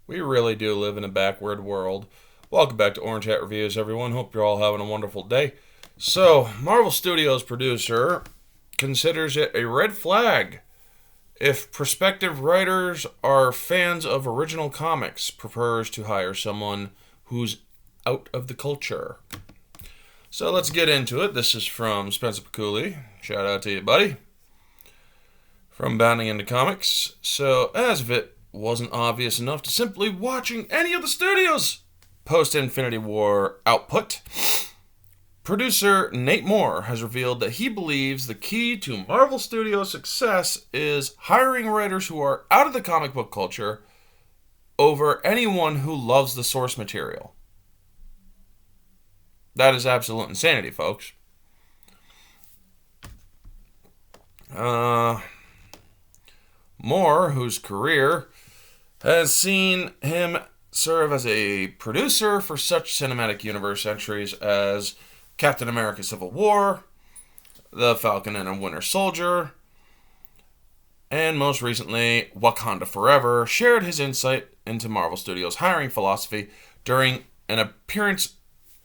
We really do live in a backward world. Welcome back to Orange Hat Reviews, everyone. Hope you're all having a wonderful day. So, Marvel Studios producer considers it a red flag if prospective writers are fans of original comics, prefers to hire someone who's out of the culture. So let's get into it. This is from Spencer Paculi. Shout out to you, buddy. From Bounding into Comics. So, as if it wasn't obvious enough to simply watching any of the studio's post-Infinity War output, producer Nate Moore has revealed that he believes the key to Marvel Studios' success is hiring writers who are out of the comic book culture over anyone who loves the source material. That is absolute insanity, folks. Moore, whose career has seen him serve as a producer for such cinematic universe entries as Captain America Civil War, The Falcon and the Winter Soldier, and most recently, Wakanda Forever, shared his insight into Marvel Studios' hiring philosophy during an appearance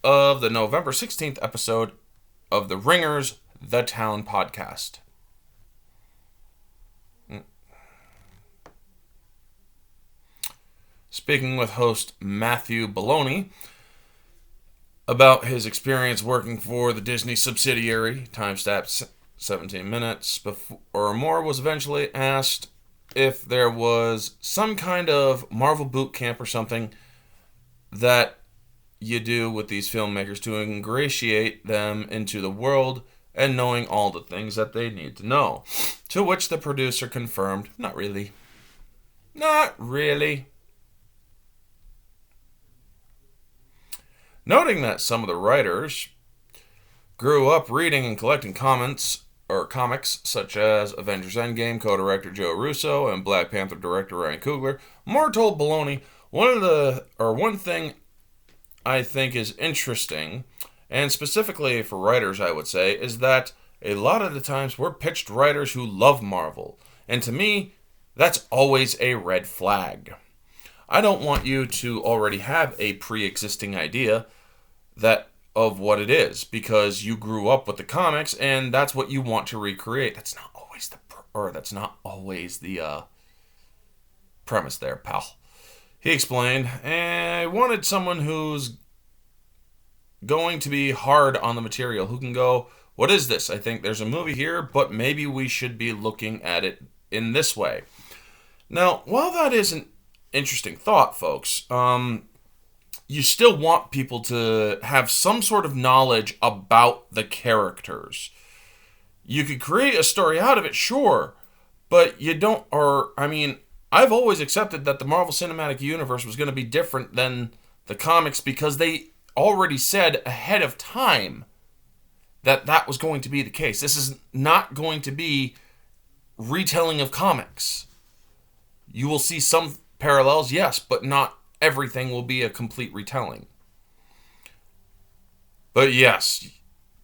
of the November 16th episode of The Ringers The Town podcast. Speaking with host Matthew Baloney about his experience working for the Disney subsidiary, timestamp 17 minutes before or more, was eventually asked if there was some kind of Marvel boot camp or something that you do with these filmmakers to ingratiate them into the world and knowing all the things that they need to know. To which the producer confirmed, not really. Not really. Noting that some of the writers grew up reading and collecting comics such as Avengers Endgame co-director Joe Russo and Black Panther director Ryan Coogler, Moore told Baloney one thing I think is interesting, and specifically for writers I would say, is that a lot of the times we're pitched writers who love Marvel, and to me, that's always a red flag. I don't want you to already have a pre-existing idea of what it is because you grew up with the comics and that's what you want to recreate. That's not always the premise there, pal. He explained, I wanted someone who's going to be hard on the material, who can go, what is this? I think there's a movie here, but maybe we should be looking at it in this way. Now, while that is an interesting thought, folks, you still want people to have some sort of knowledge about the characters. You could create a story out of it, sure, but you don't, I've always accepted that the Marvel Cinematic Universe was going to be different than the comics because they already said ahead of time that that was going to be the case. This is not going to be retelling of comics. You will see some parallels, yes, but not everything will be a complete retelling. But yes,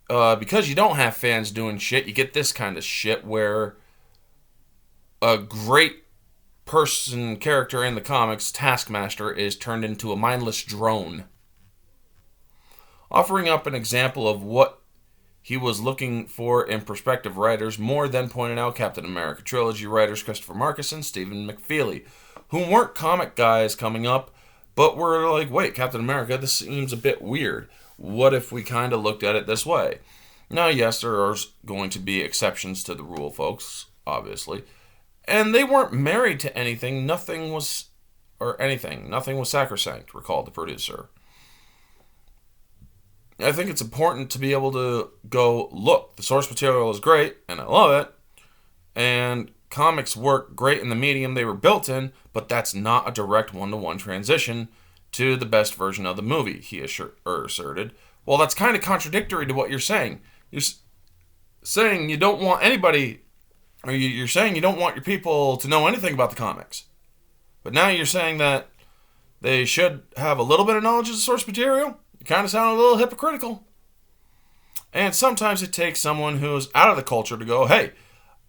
because you don't have fans doing shit, you get this kind of shit where a great character in the comics, Taskmaster, is turned into a mindless drone. Offering up an example of what he was looking for in prospective writers, Moore then pointed out Captain America trilogy writers Christopher Marcus and Stephen McFeely, who weren't comic guys coming up, but were like, wait, Captain America, this seems a bit weird. What if we kind of looked at it this way? Now, yes, there are going to be exceptions to the rule, folks, obviously. And they weren't married to anything. Nothing was sacrosanct, recalled the producer. I think it's important to be able to go, look, the source material is great, and I love it, and comics work great in the medium they were built in, but that's not a direct one-to-one transition to the best version of the movie, he asserted. Well, that's kind of contradictory to what you're saying. You're saying you don't want anybody, or you're saying you don't want your people to know anything about the comics. But now you're saying that they should have a little bit of knowledge of the source material? You kind of sound a little hypocritical. And sometimes it takes someone who's out of the culture to go, hey,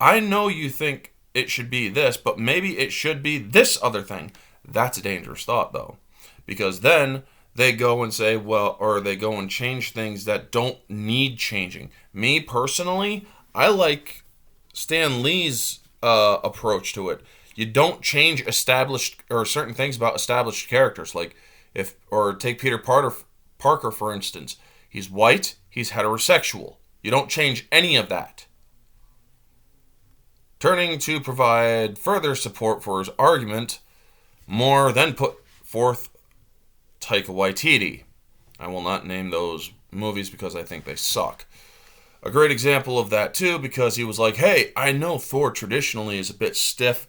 I know you think it should be this, but maybe it should be this other thing. That's a dangerous thought, though, because then they go and say, well, or they go and change things that don't need changing. Me personally, I like Stan Lee's approach to it. You don't change established or certain things about established characters, like or take Peter Parker for instance. He's white, he's heterosexual. You don't change any of that. Turning to provide further support for his argument, Moore then put forth Taika Waititi. I will not name those movies because I think they suck. A great example of that too, because he was like, hey, I know Thor traditionally is a bit stiff,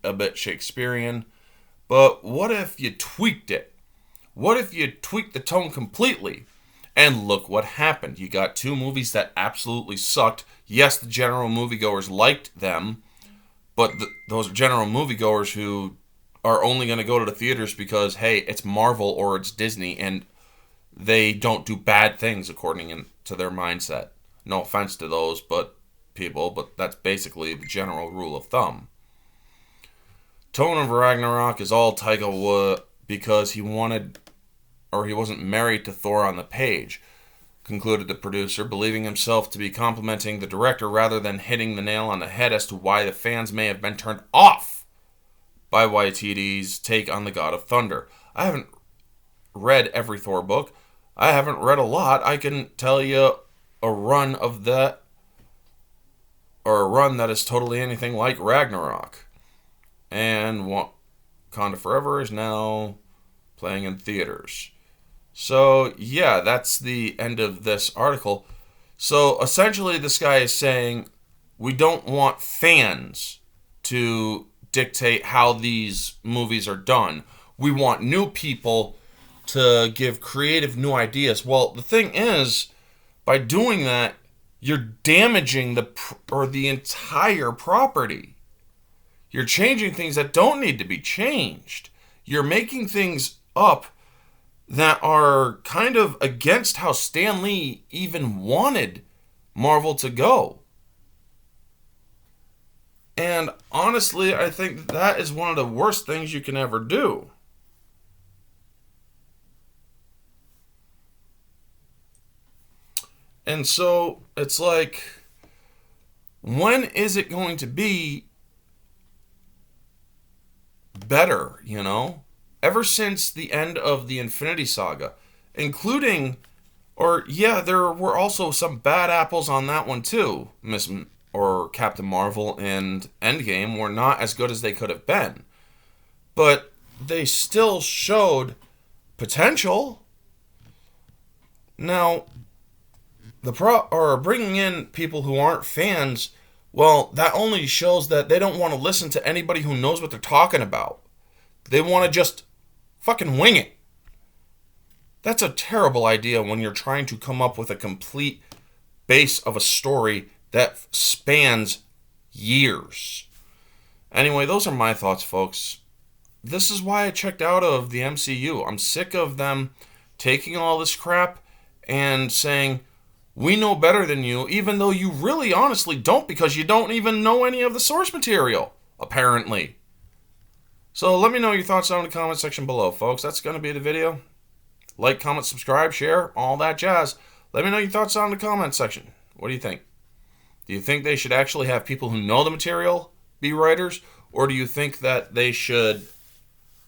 a bit Shakespearean, but what if you tweaked it? What if you tweaked the tone completely? And look what happened. You got two movies that absolutely sucked. Yes, the general moviegoers liked them, but those are general moviegoers who are only going to go to the theaters because, hey, it's Marvel or it's Disney, and they don't do bad things according to their mindset. No offense to those people, but that's basically the general rule of thumb. Tone of Ragnarok is all Taika because he wasn't married to Thor on the page, concluded the producer, believing himself to be complimenting the director rather than hitting the nail on the head as to why the fans may have been turned off by Waititi's take on the God of Thunder. I haven't read every Thor book. I haven't read a lot. I can tell you a run of that, or a run that is totally anything like Ragnarok. And Wakanda Forever is now playing in theaters. So, yeah, that's the end of this article. So, essentially, this guy is saying we don't want fans to dictate how these movies are done. We want new people to give creative new ideas. Well, the thing is, by doing that, you're damaging the entire property. You're changing things that don't need to be changed. You're making things up that are kind of against how Stan Lee even wanted Marvel to go. And honestly, I think that is one of the worst things you can ever do. And so it's like, when is it going to be better, you know? Ever since the end of the Infinity Saga, including, there were also some bad apples on that one too. Captain Marvel and Endgame were not as good as they could have been. But they still showed potential. Now, bringing in people who aren't fans, well, that only shows that they don't want to listen to anybody who knows what they're talking about. They want to just fucking wing it. That's a terrible idea when you're trying to come up with a complete base of a story that spans years. Anyway, those are my thoughts, folks. This is why I checked out of the MCU. I'm sick of them taking all this crap and saying, we know better than you, even though you really honestly don't, because you don't even know any of the source material, apparently. So let me know your thoughts down in the comment section below, folks. That's going to be the video. Like, comment, subscribe, share, all that jazz. Let me know your thoughts down in the comment section. What do you think? Do you think they should actually have people who know the material be writers? Or do you think that they should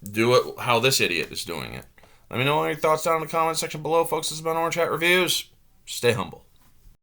do it how this idiot is doing it? Let me know your thoughts down in the comment section below, folks. This has been Orange Hat Reviews. Stay humble.